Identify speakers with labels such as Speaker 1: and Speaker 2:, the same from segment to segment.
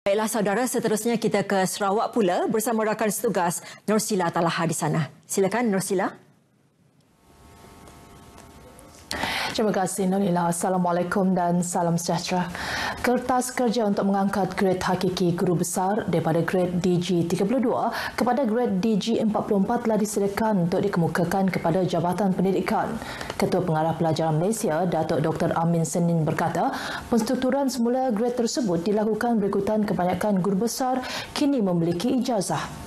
Speaker 1: Baiklah saudara, seterusnya kita ke Sarawak pula bersama rakan setugas Nursila Talaha di sana. Silakan Nursila.
Speaker 2: Terima kasih Nonila. Assalamualaikum dan salam sejahtera. Kertas kerja untuk mengangkat grade hakiki guru besar daripada grade DG32 kepada grade DG44 telah disediakan untuk dikemukakan kepada Jabatan Pendidikan. Ketua Pengarah Pelajaran Malaysia, Datuk Dr. Amin Senin berkata, penstrukturan semula grade tersebut dilakukan berikutan kebanyakan guru besar kini memiliki ijazah.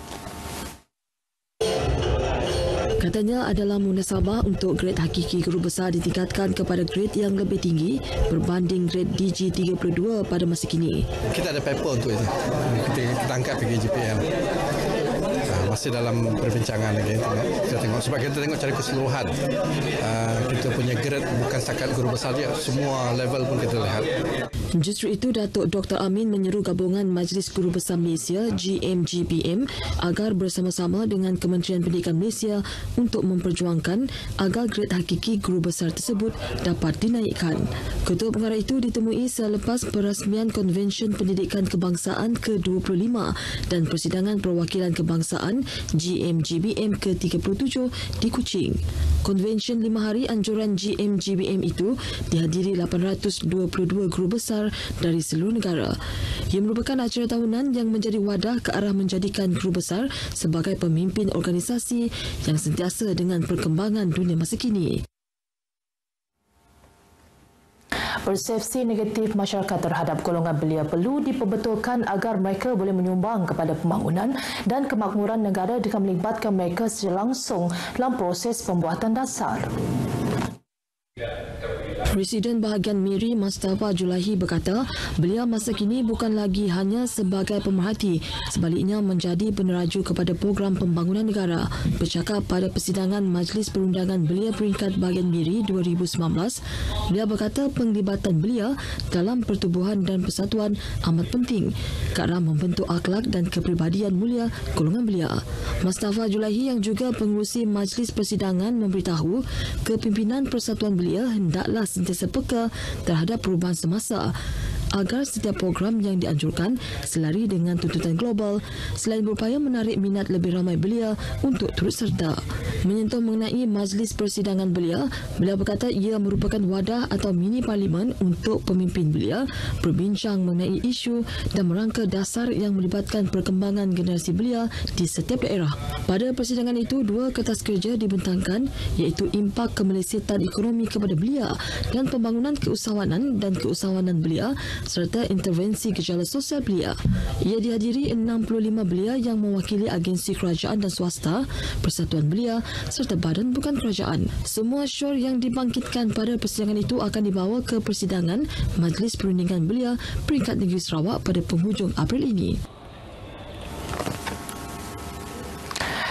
Speaker 3: Katanya adalah munasabah untuk grade hakiki guru besar ditingkatkan kepada grade yang lebih tinggi berbanding grade DG32 pada masa kini.
Speaker 4: Kita ada paper untuk itu. Kita angkat pergi GPM. Masih dalam perbincangan lagi. Kita tengok sebab kita tengok cara keseluruhan. Kita punya grade bukan setakat guru besar dia, semua level pun kita lihat.
Speaker 3: Justru itu, Datuk Dr. Amin menyeru gabungan Majlis Guru Besar Malaysia GMGPM agar bersama-sama dengan Kementerian Pendidikan Malaysia untuk memperjuangkan agar grade hakiki guru besar tersebut dapat dinaikkan. Ketua Pengarah itu ditemui selepas perasmian Konvensyen Pendidikan Kebangsaan ke-25 dan Persidangan Perwakilan Kebangsaan GMGBM ke-37 di Kuching. Konvensyen 5 hari anjuran GMGBM itu dihadiri 822 guru besar dari seluruh negara. Ia merupakan acara tahunan yang menjadi wadah ke arah menjadikan guru besar sebagai pemimpin organisasi yang sentiasa dengan perkembangan dunia masa kini.
Speaker 2: Persepsi negatif masyarakat terhadap golongan belia perlu diperbetulkan agar mereka boleh menyumbang kepada pembangunan dan kemakmuran negara dengan melibatkan mereka secara langsung dalam proses pembuatan dasar.
Speaker 3: Presiden Bahagian Miri Mustafa Julahi berkata, beliau masa kini bukan lagi hanya sebagai pemerhati, sebaliknya menjadi peneraju kepada program pembangunan negara. Bercakap pada persidangan Majlis Perundangan Belia Peringkat Bahagian Miri 2019, beliau berkata penglibatan belia dalam pertubuhan dan persatuan amat penting ke arah membentuk akhlak dan kepribadian mulia golongan belia. Mustafa Julahi yang juga pengerusi Majlis Persidangan memberitahu kepimpinan Persatuan Belia hendaklah sentiasa peka terhadap perubahan semasa agar setiap program yang dianjurkan selari dengan tuntutan global selain berupaya menarik minat lebih ramai belia untuk turut serta. Menyentuh mengenai Majlis Persidangan Belia, beliau berkata ia merupakan wadah atau mini parlimen untuk pemimpin belia berbincang mengenai isu dan merangka dasar yang melibatkan perkembangan generasi belia di setiap daerah. Pada persidangan itu, 2 kertas kerja dibentangkan iaitu impak kemelesetan ekonomi kepada belia dan pembangunan keusahawanan dan keusahawanan belia serta intervensi gejala sosial belia. Ia dihadiri 65 belia yang mewakili agensi kerajaan dan swasta, persatuan belia serta badan bukan kerajaan. Semua syur yang dibangkitkan pada persidangan itu akan dibawa ke persidangan Majlis Perundingan Belia Peringkat Negeri Sarawak pada penghujung April ini.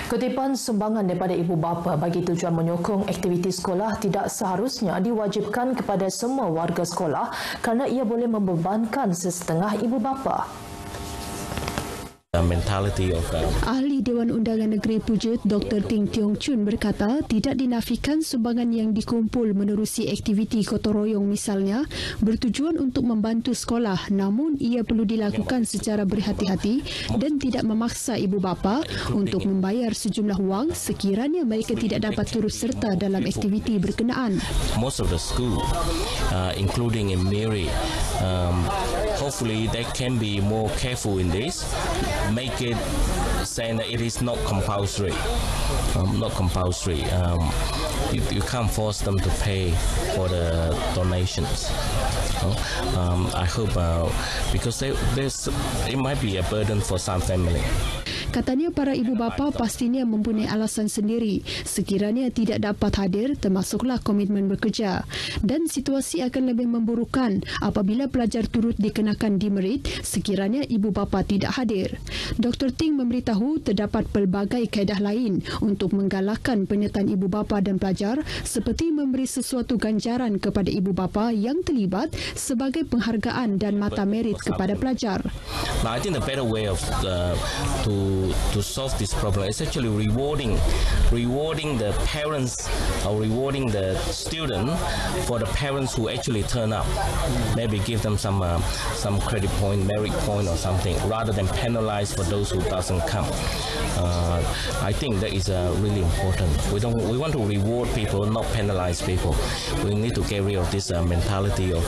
Speaker 2: Kutipan sumbangan daripada ibu bapa bagi tujuan menyokong aktiviti sekolah tidak seharusnya diwajibkan kepada semua warga sekolah kerana ia boleh membebankan sesetengah ibu bapa.
Speaker 5: Ahli Dewan Undangan Negeri Pujuk Dr. Ting Tiong Chun berkata tidak dinafikan sumbangan yang dikumpul menerusi aktiviti gotong royong misalnya bertujuan untuk membantu sekolah, namun ia perlu dilakukan secara berhati-hati dan tidak memaksa ibu bapa untuk membayar sejumlah wang sekiranya mereka tidak dapat turut serta dalam aktiviti berkenaan.
Speaker 6: Most of the school, including in Miri, hopefully they can be more careful in this. Make it saying that it is not compulsory. You can't force them to pay for the donations. I hope because it might be a burden for some family.
Speaker 5: Katanya para ibu bapa pastinya mempunyai alasan sendiri sekiranya tidak dapat hadir, termasuklah komitmen bekerja, dan situasi akan lebih memburukkan apabila pelajar turut dikenakan demerit sekiranya ibu bapa tidak hadir. Dr. Ting memberitahu terdapat pelbagai kaedah lain untuk menggalakkan penyertaan ibu bapa dan pelajar seperti memberi sesuatu ganjaran kepada ibu bapa yang terlibat sebagai penghargaan dan mata merit kepada pelajar.
Speaker 6: Now, I think the better way to to solve this problem. It's actually rewarding the parents or rewarding the student for the parents who actually turn up. Maybe give them some credit point, merit point or something, rather than penalize for those who doesn't come. I think that is really important. We want to reward people, not penalize people. We need to get rid of this mentality of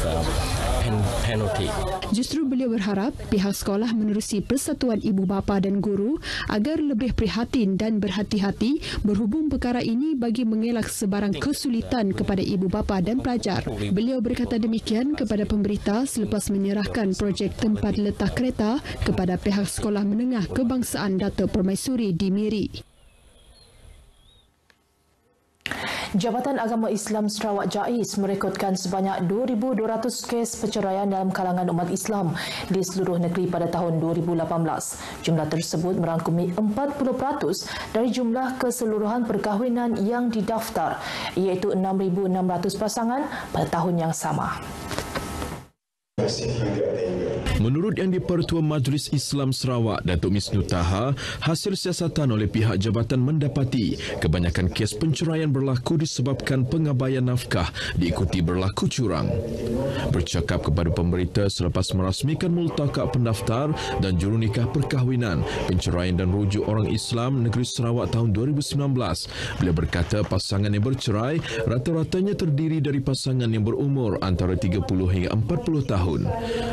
Speaker 6: penalty.
Speaker 5: Justru beliau berharap pihak sekolah menerusi persatuan ibu bapa dan guru agar lebih prihatin dan berhati-hati berhubung perkara ini bagi mengelak sebarang kesulitan kepada ibu bapa dan pelajar. Beliau berkata demikian kepada pemberita selepas menyerahkan projek tempat letak kereta kepada pihak Sekolah Menengah Kebangsaan Datuk Permaisuri di Miri.
Speaker 2: Jabatan Agama Islam Sarawak JAIS merekodkan sebanyak 2,200 kes perceraian dalam kalangan umat Islam di seluruh negeri pada tahun 2018. Jumlah tersebut merangkumi 40% dari jumlah keseluruhan perkahwinan yang didaftar, iaitu 6,600 pasangan pada tahun yang sama.
Speaker 7: Menurut Yang di-Pertua Majlis Islam Sarawak, Datuk Misnu Taha, hasil siasatan oleh pihak jabatan mendapati kebanyakan kes penceraian berlaku disebabkan pengabaian nafkah diikuti berlaku curang. Bercakap kepada pemberita selepas merasmikan multaqa pendaftar dan jurunikah perkahwinan, penceraian dan rujuk orang Islam Negeri Sarawak tahun 2019, beliau berkata pasangan yang bercerai rata-ratanya terdiri dari pasangan yang berumur antara 30 hingga 40 tahun.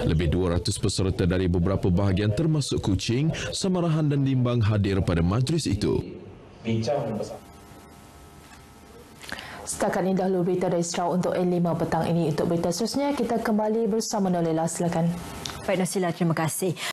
Speaker 7: Lebih 200 peserta dari beberapa bahagian termasuk Kuching, Samarahan dan Limbang hadir pada majlis itu.
Speaker 2: Setakat ini dahulu berita dari Sarawak untuk N5 petang ini. Untuk berita seterusnya, kita kembali bersama Nolela. Silakan.
Speaker 1: Baik Norsila, terima kasih.